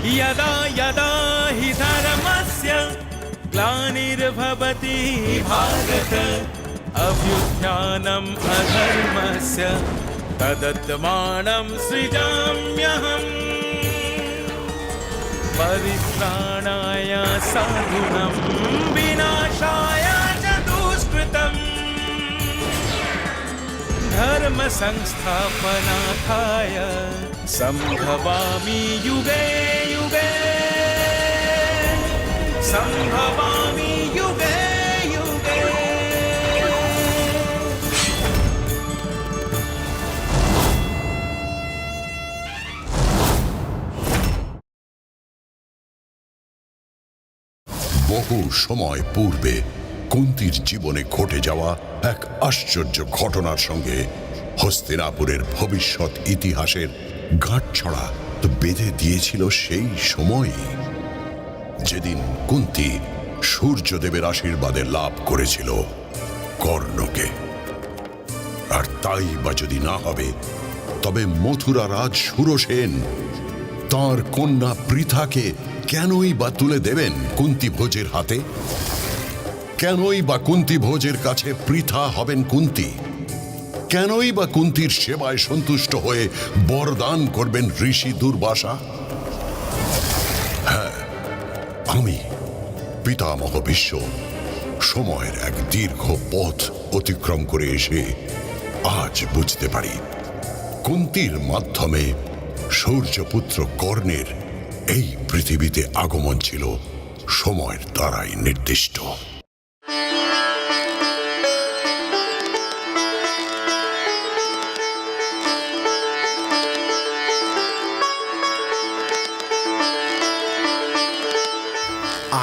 यदा यदा हि धर्मस्य ग्लानिर्भवति भारत अभ्युत्थानम् अधर्मस्य तदात्मानं सृजाम्यहम् परित्राणाय साधूनां विनाशाय च दुष्कृतम् धर्म संस्थापनार्थाय संभवामि युगे युगे संभवामि युगे युगे। বহু সময় পূর্বে কুন্তির জীবনে ঘটে যাওয়া এক আশ্চর্য ঘটনার সঙ্গে হস্তিনাপুরের ভবিষ্যৎ ইতিহাসের গাঁটছড়া তো বেঁধে দিয়েছিল সেই সময়ই যেদিন কুন্তি সূর্যদেবের আশীর্বাদে লাভ করেছিল কর্ণকে। আর তাই বা যদি না হবে, তবে মথুরা রাজ সুরসেন তাঁর কন্যা পৃথাকে কেনই বা তুলে দেবেন কুন্তি ভোজের হাতে? কেনই বা কুন্তি ভোজের কাছে পৃথা হবেন কুন্তি? কেনই বা কুন্তির সেবায় সন্তুষ্ট হয়ে বরদান করবেন ঋষি দুর্বাসা? হ্যাঁ, আমি পিতামহ ভীষ্ম সময়ের এক দীর্ঘ পথ অতিক্রম করে এসে আজ বুঝতে পারি কুন্তির মাধ্যমে সূর্যপুত্র কর্ণের এই পৃথিবীতে আগমন ছিল সময়ের দ্বারাই নির্দিষ্ট।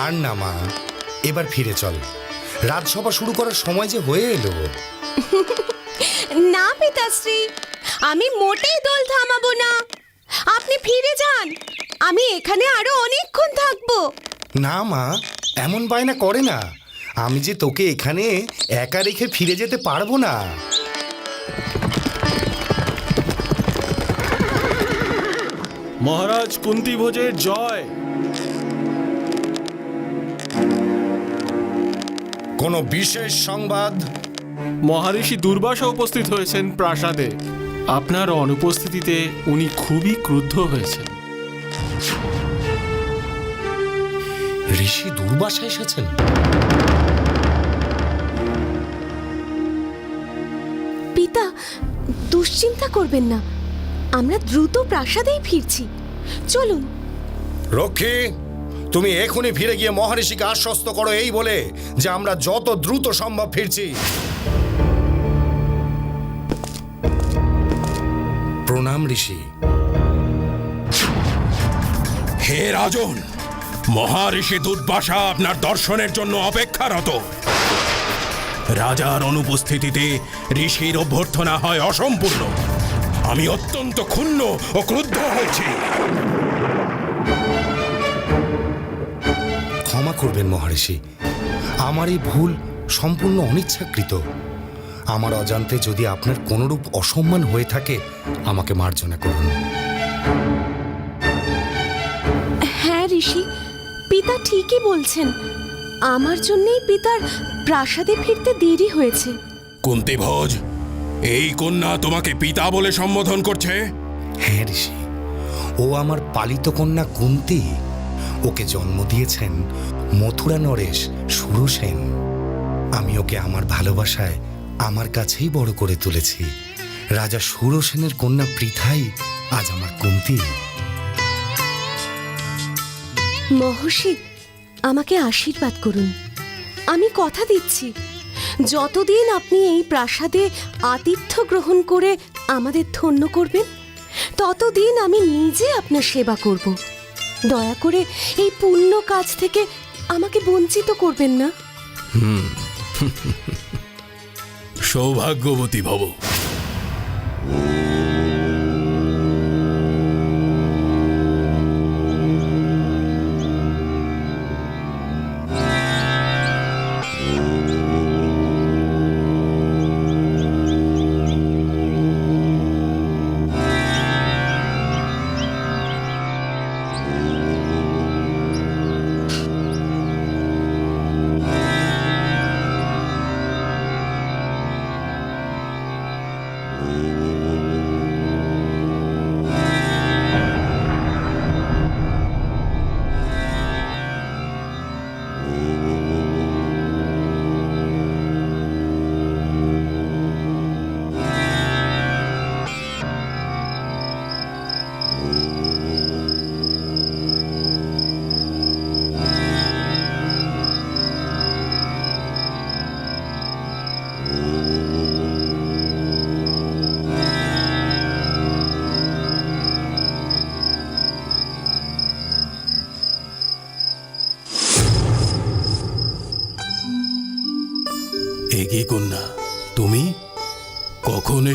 আর না মা, এবার ফিরে চল। রাজসভা শুরু করার সময় যে হয়ে এলো। না পিতাশ্রী, আমি মোটেই দোল থামাবো না। আপনি ফিরে যান, আমি এখানে আরো অনেকক্ষণ থাকবো। না মা, এমন বায়না করে না। আমি যে তোকে এখানে একা রেখে ফিরে যেতে পারবো না। মহারাজ কুন্তি ভোজের জয়। কোনো বিশেষ সংবাদ? মহারিষি দুর্বাসা উপস্থিত হয়েছেন প্রাসাদে। আপনার অনুপস্থিতিতে উনি খুবই ক্রুদ্ধ হয়েছেন। ঋষি দুর্বাসা এসেছেন? পিতা, দুশ্চিন্তা করবেন না, আমরা দ্রুত প্রাসাদেই ফিরছি। চলুন। রক্ষী, তুমি এখনই ফিরে গিয়ে মহারিষিকে আশ্বস্ত করো এই বলে যে আমরা যত দ্রুত সম্ভব ফিরছি। প্রণাম ঋষি। হে রাজন, মহারিষি দুর্বাসা আপনার দর্শনের জন্য অপেক্ষারত। রাজার অনুপস্থিতিতে ঋষির অভ্যর্থনা হয় অসম্পূর্ণ। আমি অত্যন্ত ক্ষুণ্ণ ও ক্রুদ্ধ হয়েছি। ক্ষমা করবেন মহারিষি, আমার এই ভুল সম্পূর্ণ অনিচ্ছাকৃত। আমার অজান্তে যদি আপনার কোনরূপ অসম্মান হয়ে থাকে, আমাকে মার্জনা করুন। হ্যাঁ ঋষি, পিতা ঠিকই বলছেন। আমার জন্যই পিতার প্রাসাদে ফিরতে দেরি হয়েছে। কুন্তি ভোজ, এই কন্যা তোমাকে পিতা বলে সম্বোধন করছে? হ্যাঁ ঋষি, ও আমার পালিত কন্যা কুন্তি। ওকে জন্ম দিয়েছেন মথুরা নরেশ সুরসেন। আমি ওকে আমার ভালোবাসায় আমার কাছেই বড় করে তুলেছি। রাজা সুরসেনের কন্যা পৃথাই আজ আমার কুন্তি। মহর্ষি, আমাকে আশীর্বাদ করুন। আমি কথা দিচ্ছি, যতদিন আপনি এই প্রাসাদে আতিথ্য গ্রহণ করে আমাদের ধন্য করবেন, ততদিন আমি নিজে আপনার সেবা করব। দয়া করে এই পুণ্য কাজ থেকে আমাকে বঞ্চিত করবেন না। সৌভাগ্যবতী ভব।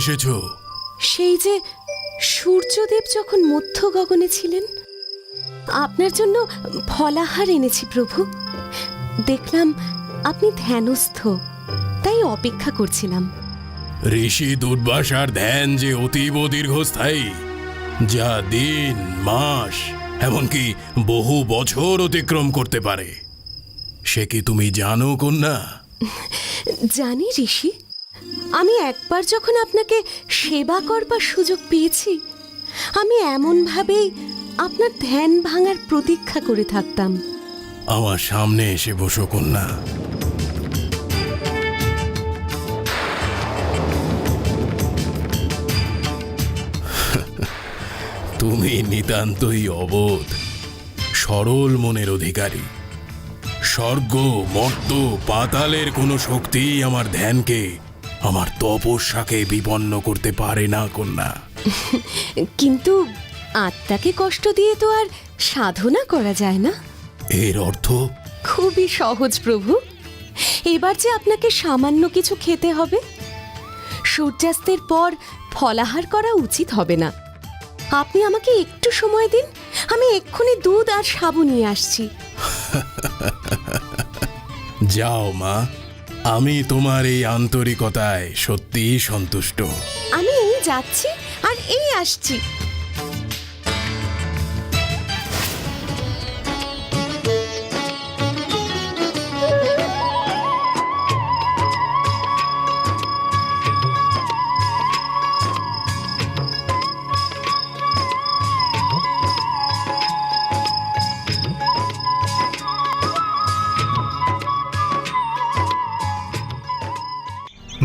এসেছো? সেই যে সূর্যদেব যখন মধ্য গগনে ছিলেন, আপনার জন্য ফলাহার এনেছি প্রভু। দেখলাম আপনি ধ্যানস্থ, তাই অপেক্ষা করছিলাম। ঋষি দুর্বাসার ধ্যান যে অতীব দীর্ঘস্থায়ী, যা দিন, মাস, এমনকি বহু বছর অতিক্রম করতে পারে, সে কি তুমি জানো কন্যা? জানি ঋষি, আমি একবার যখন আপনাকে সেবা করবার সুযোগ পেয়েছি, আমি এমনভাবেই আপনার ধ্যান ভাঙার প্রতীক্ষা করে থাকতাম। আমার সামনে এসে বসো কন্যা। তুমি নিতান্তই অবোধ, সরল মনের অধিকারী। স্বর্গ, মর্ত, পাতালের কোনো শক্তি আমার ধ্যানকে, আমার তপস্যাকে বিপন্ন করতে পারে না কন্যা। কিন্তু আত্মাকে কষ্ট দিয়ে তো আর সাধনা করা যায় না। এর অর্থ? খুবই সহজ প্রভু। এবার যে আপনাকে সামান্য কিছু খেতে হবে। সূর্যাস্তের পর ফলাহার করা উচিত হবে না। আপনি আমাকে একটু সময় দিন, আমি এক্ষুনি দুধ আর সাবু নিয়ে আসছি। যাও মা, আমি তোমার এই আন্তরিকতায় সত্যিই সন্তুষ্ট। আমি এই যাচ্ছি আর এই আসছি।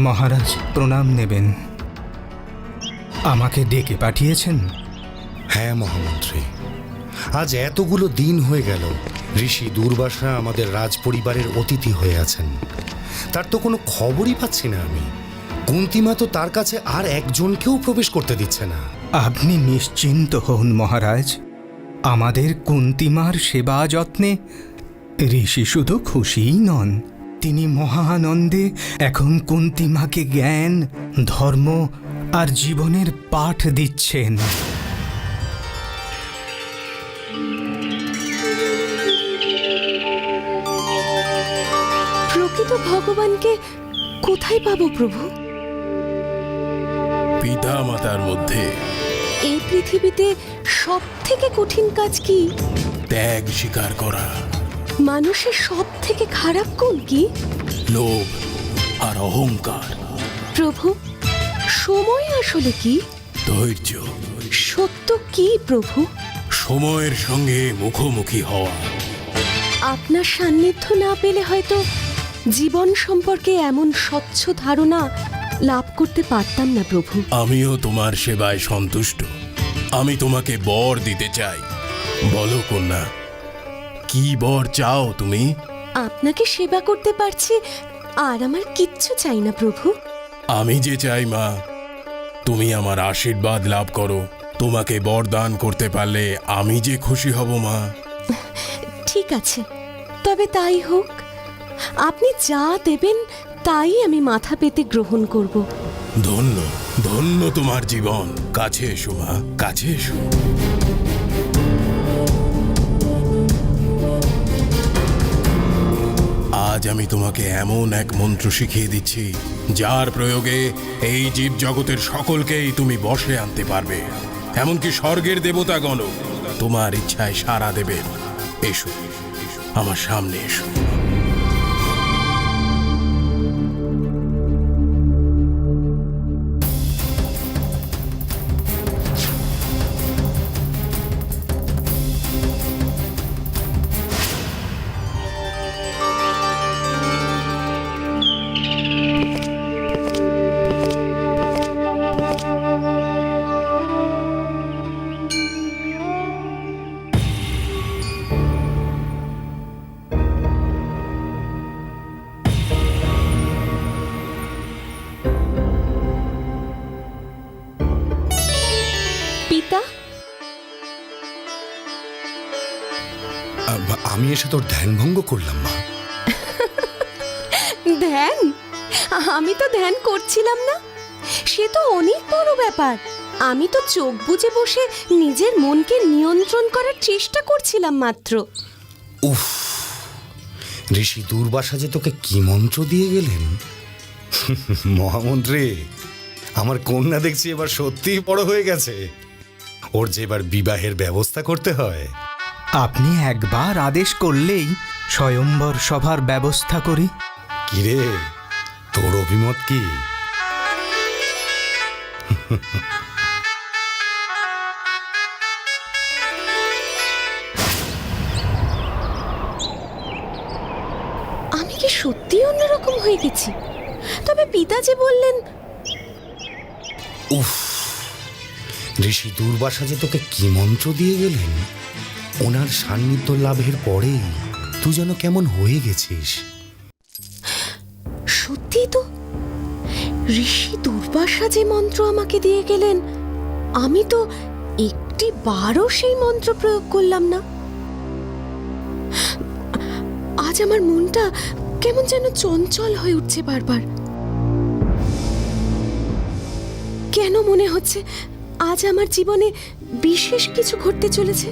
মহারাজ প্রণাম নেবেন। আমাকে ডেকে পাঠিয়েছেন? হ্যাঁ মহামন্ত্রী, আজ এতগুলো দিন হয়ে গেল ঋষি দুর্বাসা আমাদের রাজপরিবারের অতিথি হয়ে আছেন, তার তো কোনো খবরই পাচ্ছি না আমি। কুন্তিমা তো তার কাছে আর একজনকেও প্রবেশ করতে দিচ্ছে না। আপনি নিশ্চিন্ত হন মহারাজ, আমাদের কুন্তিমার সেবা যত্নে ঋষি শুধু খুশিই নন, তিনি মহা আনন্দে এখন কুন্তিমাকে জ্ঞান, ধর্ম আর জীবনের পাঠ দিচ্ছেন। প্রকৃত ভগবানকে কোথায় পাবো প্রভু? পিতা মাতার মধ্যে এই পৃথিবীতে সব থেকে কঠিন কাজ কি? ত্যাগ স্বীকার করা। মানুষের সব থেকে খারাপ গুণ কি? লোভ আর অহংকার। প্রভু, সময় আসলে কি? ধৈর্য। সত্য কি প্রভু? সময়ের সঙ্গে মুখোমুখি হওয়া। আপনার সান্নিধ্য না পেলে হয়তো জীবন সম্পর্কে এমন স্বচ্ছ ধারণা লাভ করতে পারতাম না প্রভু। আমিও তোমার সেবায় সন্তুষ্ট। আমি তোমাকে বর দিতে চাই। বলো কন্যা, কি বর চাও তুমি? আপনাকে সেবা করতে পারছি আর আমার কিচ্ছু চাই না প্রভু। আমি যে চাই মা, তুমি আমার আশীর্বাদ লাভ করো। তোমাকে বরদান করতে পারলে আমি যে খুশি হব মা। ঠিক আছে, তবে তাই হোক। আপনি যা দেবেন তাই আমি মাথা পেতে গ্রহণ করব। ধন্য ধন্য তোমার জীবন। কাছে এসো মা, কাছে এসো। আজ আমি তোমাকে এমন এক মন্ত্র শিখিয়ে দিচ্ছি, যার প্রয়োগে এই জীব জগতের সকলকেই তুমি বশে আনতে পারবে। এমনকি স্বর্গের দেবতাগণও তোমার ইচ্ছায় সাড়া দেবে। এসো, আমার সামনে এসো। পিতা, আমি এসে তোর ধ্যান ভঙ্গ করলাম মা? ধ্যান? আমি তো ধ্যান করছিলাম না। সে তো অনেক বড় ব্যাপার। আমি তো চোখ বুজে বসে নিজের মনকে নিয়ন্ত্রণ করার চেষ্টা করছিলাম মাত্র। উফ, ঋষি দুর্বাসা যে তোকে কি মন্ত্র দিয়ে গেলেন! মহামন্ত্রী, আমার কন্যা দেখছি এবার সত্যিই বড় হয়ে গেছে। ওর যে এবার বিবাহের ব্যবস্থা করতে হয়। আপনি একবার আদেশ করলেই স্বয়ম্বর সভার ব্যবস্থা করি। কিরে, তোর অভিমত কি? আমি কি সত্যি অন্যরকম হয়ে গেছি? তবে পিতা যে বললেন। উফ, ঋষি দুর্বাসা যে তোকে কি মন্ত্র দিয়ে গেলেন! ওনার সান্নিধ্য লাভের পরেই তুই যেন কেমন হয়ে গেছিস। সত্যি তো, ঋষি দুর্বাসা যে মন্ত্র আমাকে দিয়ে গেলেন, আমি তো একটি বারও সেই মন্ত্র প্রয়োগ করলাম না। আজ আমার মনটা কেমন যেন চঞ্চল হয়ে উঠছে বারবার। কেন মনে হচ্ছে আজ আমার জীবনে বিশেষ কিছু ঘটতে চলেছে?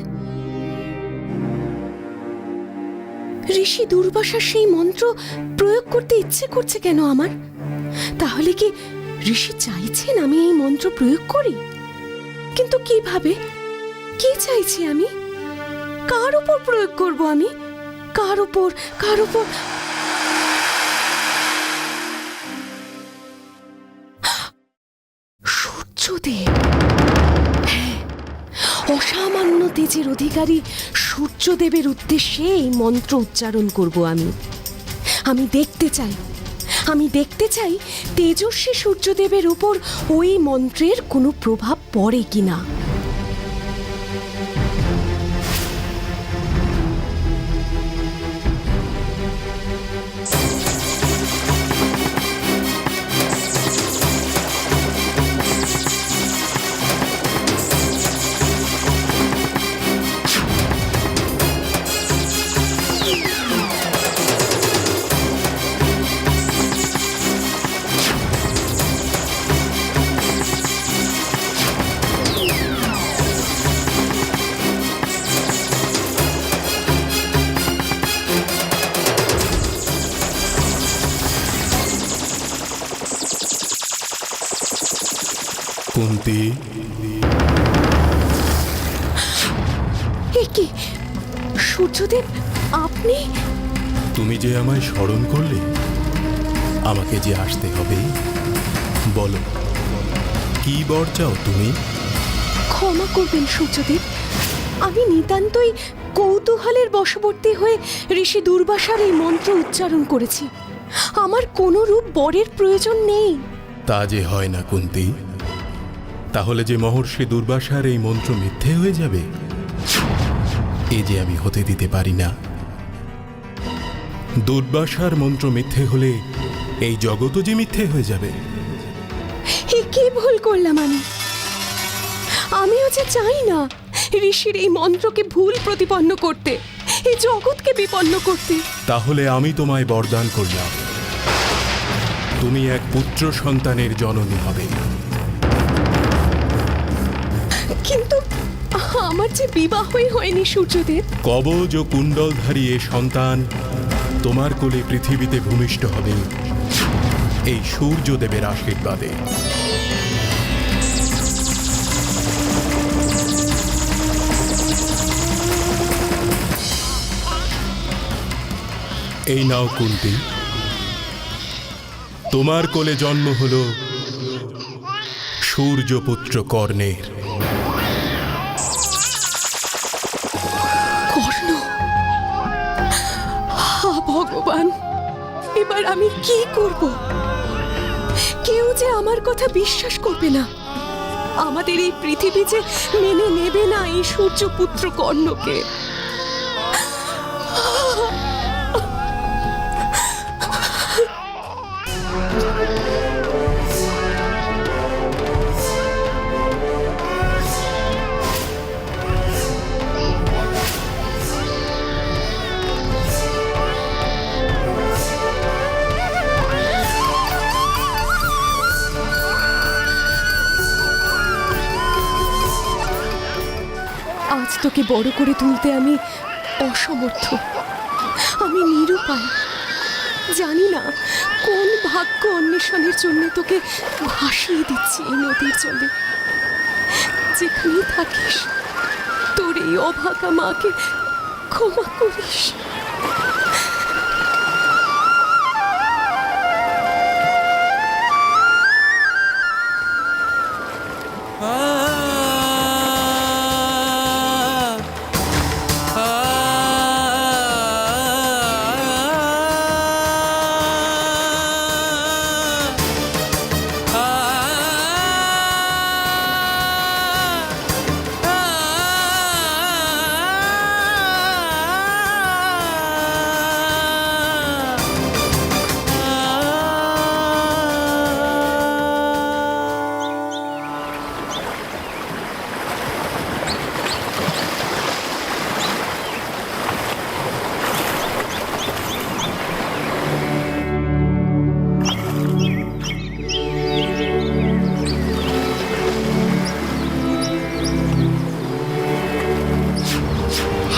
ঋষি দুর্বাসার সেই মন্ত্র প্রয়োগ করতে ইচ্ছে করছে কেন আমার? তাহলে কি ঋষি চাইছেন আমি এই মন্ত্র প্রয়োগ করি? কিন্তু কিভাবে? কি চাইছি আমি? কার উপর প্রয়োগ করব আমি? কার উপর? সূর্যদেব। হ্যাঁ, অসামান্য তেজের অধিকারী সূর্যদেবের উদ্দেশ্যে এই মন্ত্র উচ্চারণ করব আমি। আমি দেখতে চাই তেজস্বী সূর্যদেবের উপর ওই মন্ত্রের কোনো প্রভাব পড়ে কিনা। কুন্তি, এ কি সূর্যদেব, আপনি? তুমি যে আমায় স্মরণ করলে, আমাকে যে আসতে হবে, বলো কি বর চাও তুমি? ক্ষমা করবেন সূর্যদেব, আমি নিতান্তই কৌতূহলের বশবর্তী হয়ে ঋষি দুর্বাসার এই মন্ত্র উচ্চারণ করেছি। আমার কোনো রূপ বরের প্রয়োজন নেই। তা যে হয় না কুন্তি, তাহলে যে মহর্ষি দুর্বাসার এই মন্ত্র মিথ্যে হয়ে যাবে, এ যে আমি হতে দিতে পারি না। দুর্বাসার মন্ত্র মিথ্যে হলে এই জগৎও যে মিথ্যে হয়ে যাবে। এ কি ভুল করলাম আমি? আমিও যে চাই না ঋষির এই মন্ত্রকে ভুল প্রতিপন্ন করতে, এই জগৎকে বিপন্ন করতে। তাহলে আমি তোমায় বরদান করলাম, তুমি এক পুত্র সন্তানের জননী হবে। কিন্তু আমার যে বিবাহই হয়নি সূর্যদেব। কবচ ও কুণ্ডলধারী এ সন্তান তোমার কোলে পৃথিবীতে ভূমিষ্ঠ হবে এই সূর্যদেবের আশীর্বাদে। এই নাও কুন্তি, তোমার কোলে জন্ম হলো সূর্যপুত্র কর্ণের। কর্ণ, হা ভগবান, এবার আমি কি করব? কেউ যে আমার কথা বিশ্বাস করবে না। আমাদের এই পৃথিবী যে মেনে নেবে না এই সূর্যপুত্র কর্ণকে। আজ তোকে বড় করে তুলতে আমি অসমর্থ, আমি নিরুপায়। জানি না কোন ভাগ্য অন্বেষণের জন্য তোকে ভাসিয়ে দিচ্ছি এই নদীর জলে। যেখানেই থাকিস তোর এই অভাগা মাকে ক্ষমা করিস।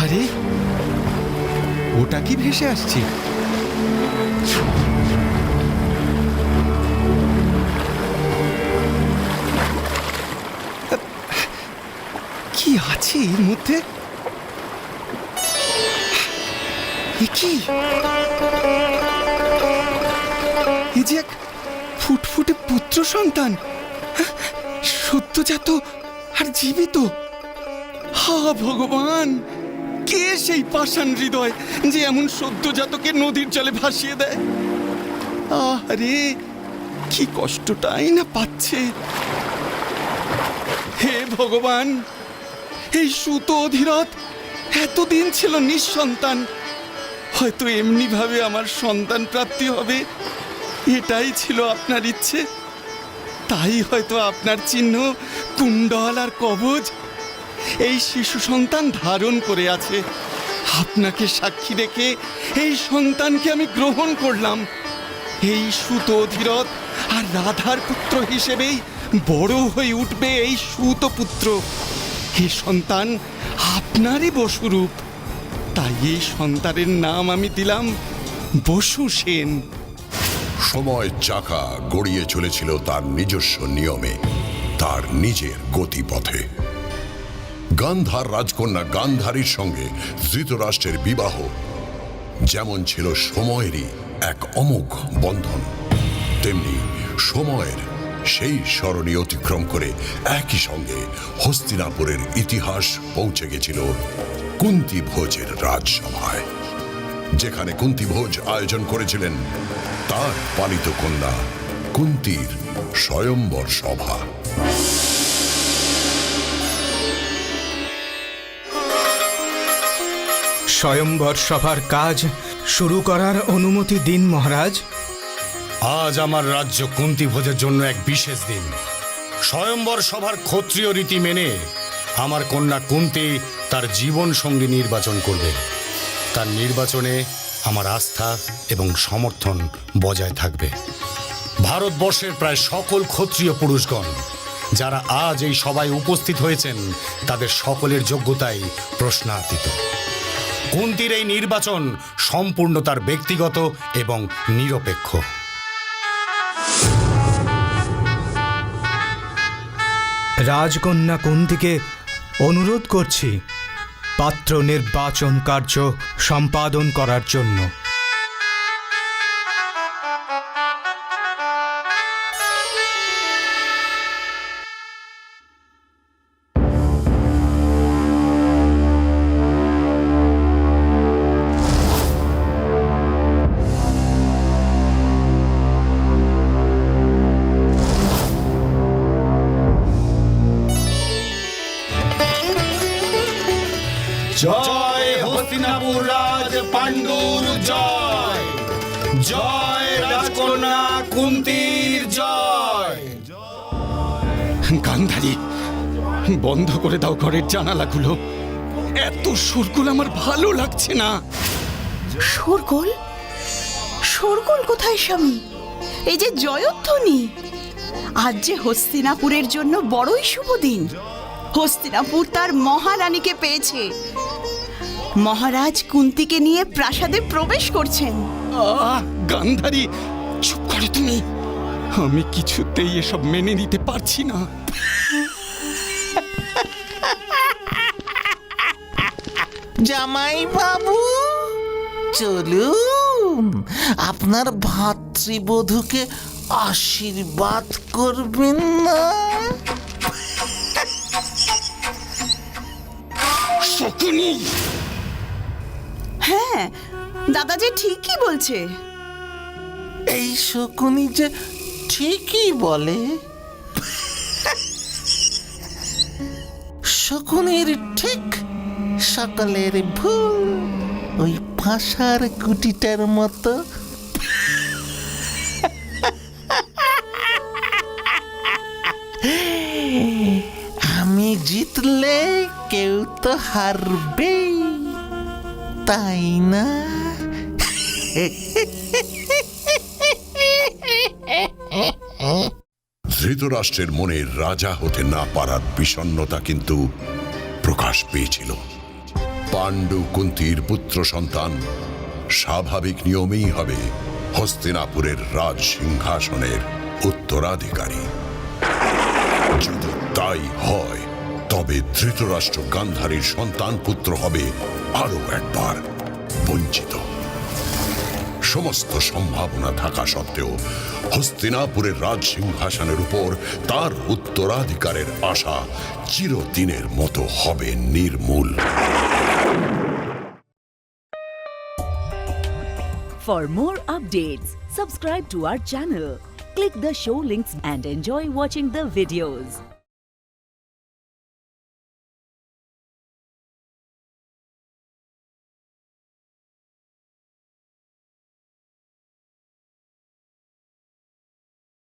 আরে ওটা কি ভেসে আসছে? কি আছে এর মধ্যে? এ কি? এ যে এক ফুটফুটে পুত্র সন্তান, সদ্যজাত আর জীবিত। হা ভগবান, কে সেই পাষাণ হৃদয় যে এমন সদ্যজাতকে নদীর জলে ভাসিয়ে দেয়? আরে কি কষ্টটাই না পাচ্ছে। হে ভগবান, এই সুত অধীরথ এতদিন ছিল নিঃসন্তান, হয়তো এমনি ভাবে আমার সন্তান প্রাপ্তি হবে, এটাই ছিল আপনার ইচ্ছে। তাই হয়তো আপনার চিহ্ন, কুণ্ডল আর কবচ এই শিশু সন্তান ধারণ করে আছে। আপনাকে সাক্ষী রেখে এই সন্তানকে আমি গ্রহণ করলাম। এই সুত অধীরথ আর রাধার পুত্র হিসেবেই বড় হয়ে উঠবে এই সুত পুত্র। এই সন্তান আপনারই বসুরূপ, তাই এই সন্তানের নাম আমি দিলাম বসু সেন। সময় চাকা গড়িয়ে চলেছিল তার নিজস্ব নিয়মে, তার নিজের গতিপথে। গান্ধার রাজকন্যা গান্ধারীর সঙ্গে ধৃতরাষ্ট্রের বিবাহ যেমন ছিল সময়েরই এক অমোঘ বন্ধন, তেমনি সময়ের সেই সরণি অতিক্রম করে একই সঙ্গে হস্তিনাপুরের ইতিহাস পৌঁছে গেছিল কুন্তী ভোজের রাজসভায়, যেখানে কুন্তী ভোজ আয়োজন করেছিলেন তার পালিত কন্যা কুন্তীর স্বয়ম্বর সভা। স্বয়ম্বর সভার কাজ শুরু করার অনুমতি দিন মহারাজ। আজ আমার রাজ্য কুন্তী ভোজের জন্য এক বিশেষ দিন। স্বয়ম্বর সভার ক্ষত্রিয় রীতি মেনে আমার কন্যা কুন্তী তার জীবন সঙ্গী নির্বাচন করবে। তার নির্বাচনে আমার আস্থা এবং সমর্থন বজায় থাকবে। ভারতবর্ষের প্রায় সকল ক্ষত্রিয় পুরুষগণ যারা আজ এই সভায় উপস্থিত হয়েছেন, তাদের সকলের যোগ্যতাই প্রশ্নাতীত। কুন্তীর এই নির্বাচন সম্পূর্ণ তার ব্যক্তিগত এবং নিরপেক্ষ। রাজকন্যা কুন্তীকে অনুরোধ করছি পাত্র নির্বাচন কার্য সম্পাদন করার জন্য। জয় হস্তিনাপুর রাজ পাণ্ডুর জয়, জয় রাজকন্যা কুন্তীর জয়। গান্ধারী, বন্ধ করে দাও ঘরের জানালাগুলো। এত শোরগোল আমার ভালো লাগছে না। শোরগোল? শোরগোল কোথায় স্বামী? এই যে জয়ধ্বনি। আজ যে হস্তিনাপুরের জন্য বড়ই শুভ দিন। হস্তিনাপুর তার মহারানীকে পেয়েছে। মহারাজ কুন্তিকে নিয়ে প্রাসাদে প্রবেশ করছেন। গান্ধারী, চুপ করো তুমি। আমি কিছুতেই এসব মেনে নিতে পারছি না। জামাই বাবু, চলুন আপনার ভাতৃবধূকে আশীর্বাদ করবেন না? শকুনি! হ্যাঁ, দাদাজি ঠিকই বলছে। এই শকুনি যে ঠিকই বলে। শকুনির ঠিক, সকলের ভুল। ওই পাশার কুটিটার মতো। আমি জিতলে কেউ তো হারবেই, তাই না? ধৃতরাষ্ট্রের মনে রাজা হতে না পারার বিষণ্ণতা কিন্তু প্রকাশ পেয়েছিল। পাণ্ডু কুন্তির পুত্র সন্তান স্বাভাবিক নিয়মেই হবে হস্তিনাপুরের রাজ সিংহাসনের উত্তরাধিকারী। যদি তাই হয় তবে ধৃতরাষ্ট্র গান্ধারীর সন্তান পুত্র হবে আরো একবার বঞ্চিত। সমস্ত সম্ভাবনা থাকা সত্ত্বেও হস্তিনাপুরের রাজ সিংহাসনের উপর তার উত্তরাধিকারের আশা চিরদিনের মতো হবে নির্মূল। For more updates, subscribe to our channel, click the show links and enjoy watching the videos.